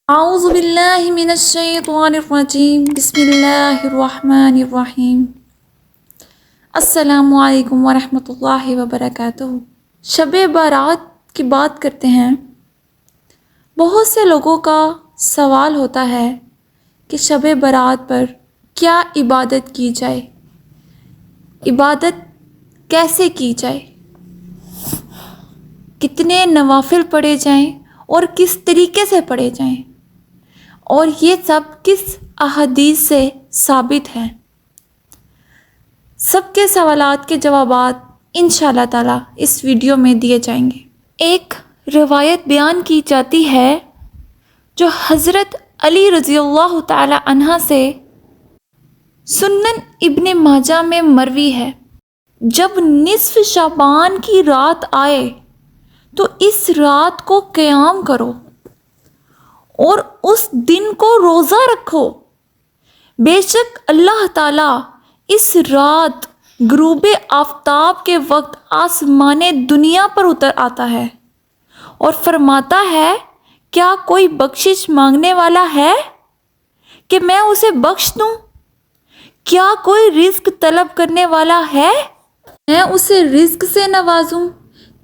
اعوذ باللہ من الشیطان الرجیم بسم اللہ الرحمن الرحیم السلام علیکم ورحمۃ اللہ وبرکاتہ۔ شب بارات کی بات کرتے ہیں۔ بہت سے لوگوں کا سوال ہوتا ہے کہ شب بارات پر کیا عبادت کی جائے، عبادت کیسے کی جائے، کتنے نوافل پڑھے جائیں اور کس طریقے سے پڑھے جائیں، اور یہ سب کس احادیث سے ثابت ہیں۔ سب کے سوالات کے جوابات انشاءاللہ تعالی اس ویڈیو میں دیے جائیں گے۔ ایک روایت بیان کی جاتی ہے جو حضرت علی رضی اللہ تعالی عنہ سے سنن ابن ماجہ میں مروی ہے، جب نصف شعبان کی رات آئے تو اس رات کو قیام کرو اور اس دن کو روزہ رکھو، بے شک اللہ تعالیٰ اس رات غروب آفتاب کے وقت آسمان دنیا پر اتر آتا ہے اور فرماتا ہے کیا کوئی بخشش مانگنے والا ہے کہ میں اسے بخش دوں؟ کیا کوئی رزق طلب کرنے والا ہے میں اسے رزق سے نوازوں؟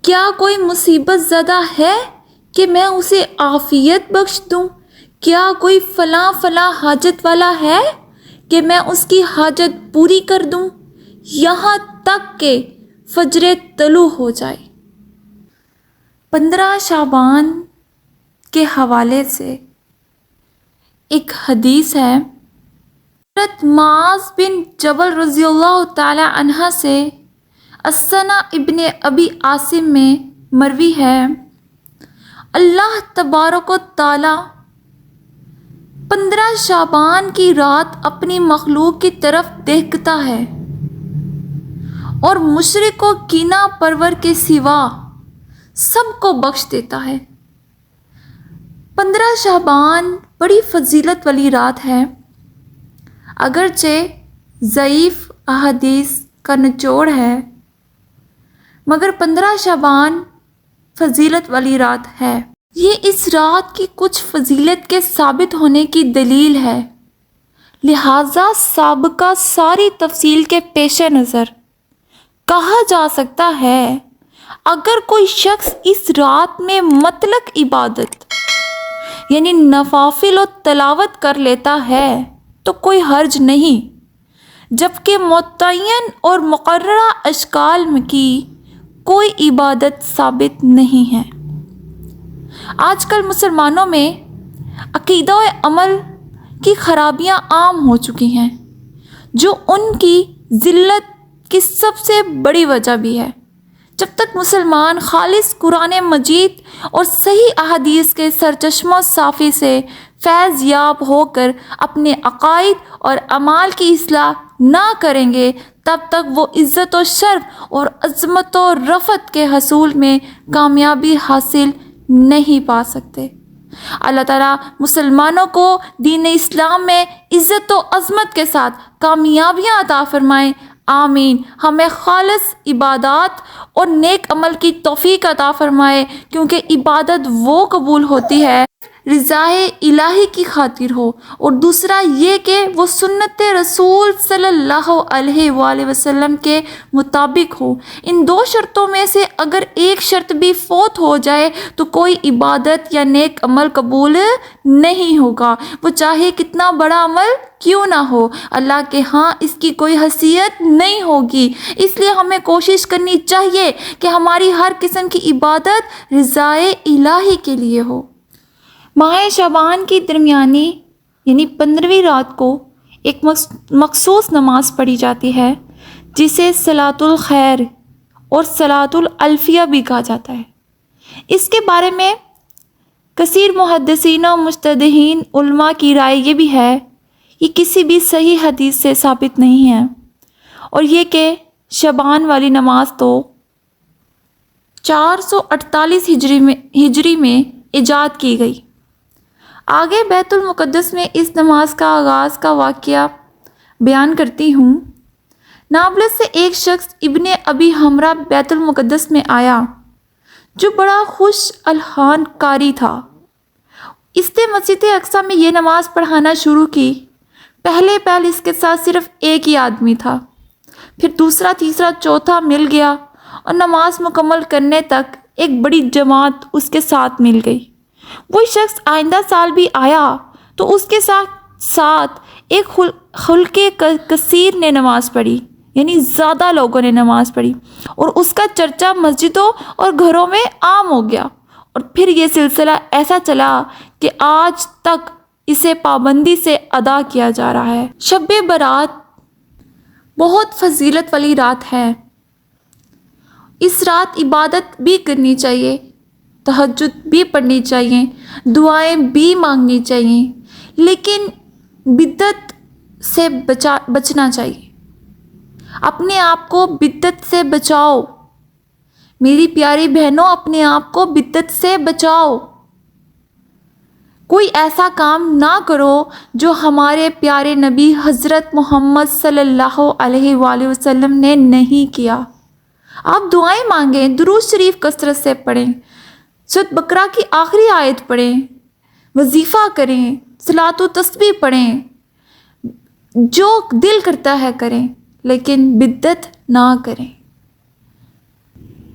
کیا کوئی مصیبت زدہ ہے کہ میں اسے عافیت بخش دوں؟ کیا کوئی فلاں فلاں حاجت والا ہے کہ میں اس کی حاجت پوری کر دوں، یہاں تک کہ فجر طلوع ہو جائے۔ 15 شعبان کے حوالے سے ایک حدیث ہے، حضرت معاذ بن جبل رضی اللہ تعالی عنہ سے السنہ ابن ابی عاصم میں مروی ہے، اللہ تبارک و تعالی 15 شعبان کی رات اپنی مخلوق کی طرف دیکھتا ہے اور مشرک و کینہ پرور کے سوا سب کو بخش دیتا ہے۔ 15 شعبان بڑی فضیلت والی رات ہے، اگرچہ ضعیف احادیث کا نچوڑ ہے، مگر 15 شعبان فضیلت والی رات ہے۔ یہ اس رات کی کچھ فضیلت کے ثابت ہونے کی دلیل ہے، لہٰذا سابقہ ساری تفصیل کے پیش نظر کہا جا سکتا ہے اگر کوئی شخص اس رات میں مطلق عبادت یعنی نوافل و تلاوت کر لیتا ہے تو کوئی حرج نہیں، جبکہ متعین اور مقررہ اشکال کی کوئی عبادت ثابت نہیں ہے۔ آج کل مسلمانوں میں عقیدہ و عمل کی خرابیاں عام ہو چکی ہیں، جو ان کی ذلت کی سب سے بڑی وجہ بھی ہے۔ جب تک مسلمان خالص قرآن مجید اور صحیح احادیث کے سرچشمہ صافی سے فیض یاب ہو کر اپنے عقائد اور اعمال کی اصلاح نہ کریں گے، تب تک وہ عزت و شرف اور عظمت و رفعت کے حصول میں کامیابی حاصل نہیں پا سکتے۔ اللہ تعالیٰ مسلمانوں کو دین اسلام میں عزت و عظمت کے ساتھ کامیابیاں عطا فرمائیں، آمین۔ ہمیں خالص عبادات اور نیک عمل کی توفیق عطا فرمائے، کیونکہ عبادت وہ قبول ہوتی ہے رضائے الہی کی خاطر ہو، اور دوسرا یہ کہ وہ سنت رسول صلی اللہ علیہ وآلہ وسلم کے مطابق ہو۔ ان دو شرطوں میں سے اگر ایک شرط بھی فوت ہو جائے تو کوئی عبادت یا نیک عمل قبول نہیں ہوگا، وہ چاہے کتنا بڑا عمل کیوں نہ ہو، اللہ کے ہاں اس کی کوئی حیثیت نہیں ہوگی۔ اس لیے ہمیں کوشش کرنی چاہیے کہ ہماری ہر قسم کی عبادت رضائے الہی کے لیے ہو۔ ماہ شعبان کی درمیانی یعنی 15ویں رات کو ایک مخصوص نماز پڑھی جاتی ہے، جسے صلاۃ الخیر اور صلاۃ الالفیہ بھی کہا جاتا ہے۔ اس کے بارے میں کثیر محدثین و مجتہدین علماء کی رائے یہ بھی ہے، یہ کسی بھی صحیح حدیث سے ثابت نہیں ہے، اور یہ کہ شعبان والی نماز تو 448 ہجری میں ایجاد کی گئی۔ آگے بیت المقدس میں اس نماز کا آغاز کا واقعہ بیان کرتی ہوں۔ نابلس سے ایک شخص ابن ابی حمرہ بیت المقدس میں آیا جو بڑا خوش الحان قاری تھا۔ اس نے مسجد اقصیٰ میں یہ نماز پڑھانا شروع کی۔ پہلے اس کے ساتھ صرف ایک ہی آدمی تھا، پھر دوسرا، تیسرا، چوتھا مل گیا اور نماز مکمل کرنے تک ایک بڑی جماعت اس کے ساتھ مل گئی۔ وہی شخص آئندہ سال بھی آیا تو اس کے ساتھ ایک خلق کثیر نے نماز پڑھی، یعنی زیادہ لوگوں نے نماز پڑھی، اور اس کا چرچا مسجدوں اور گھروں میں عام ہو گیا۔ اور پھر یہ سلسلہ ایسا چلا کہ آج تک اسے پابندی سے ادا کیا جا رہا ہے۔ شب برات بہت فضیلت والی رات ہے۔ اس رات عبادت بھی کرنی چاہیے، تہجد بھی پڑھنی چاہیے، دعائیں بھی مانگنی چاہیے، لیکن بدعت سے بچنا چاہیے۔ اپنے آپ کو بدعت سے بچاؤ میری پیاری بہنوں، اپنے آپ کو بدعت سے بچاؤ۔ کوئی ایسا کام نہ کرو جو ہمارے پیارے نبی حضرت محمد صلی اللہ علیہ وآلہ وسلم نے نہیں کیا۔ آپ دعائیں مانگیں، درود شریف کثرت سے پڑھیں، سورۃ بقرہ کی آخری آیت پڑھیں، وظیفہ کریں، صلاۃ و تسبیح پڑھیں، جو دل کرتا ہے کریں، لیکن بدعت نہ کریں۔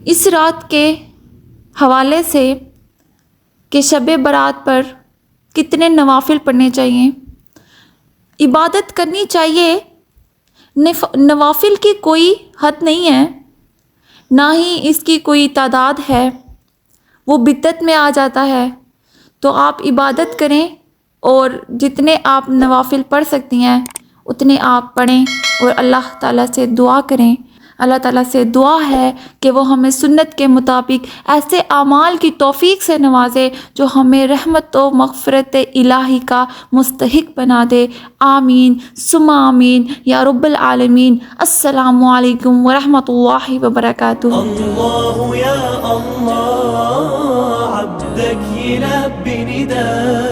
اس رات کے حوالے سے کہ شب برات پر کتنے نوافل پڑھنے چاہیے، عبادت کرنی چاہیے، نوافل کی کوئی حد نہیں ہے، نہ ہی اس کی کوئی تعداد ہے، وہ بدعت میں آ جاتا ہے۔ تو آپ عبادت کریں اور جتنے آپ نوافل پڑھ سکتی ہیں اتنے آپ پڑھیں، اور اللہ تعالیٰ سے دعا کریں۔ اللہ تعالیٰ سے دعا ہے کہ وہ ہمیں سنت کے مطابق ایسے اعمال کی توفیق سے نوازے جو ہمیں رحمت و مغفرت الہی کا مستحق بنا دے۔ آمین ثم آمین یا رب العالمین۔ السلام علیکم ورحمۃ اللہ وبرکاتہ۔ اللہ یا اللہ عبدك يلبي نداء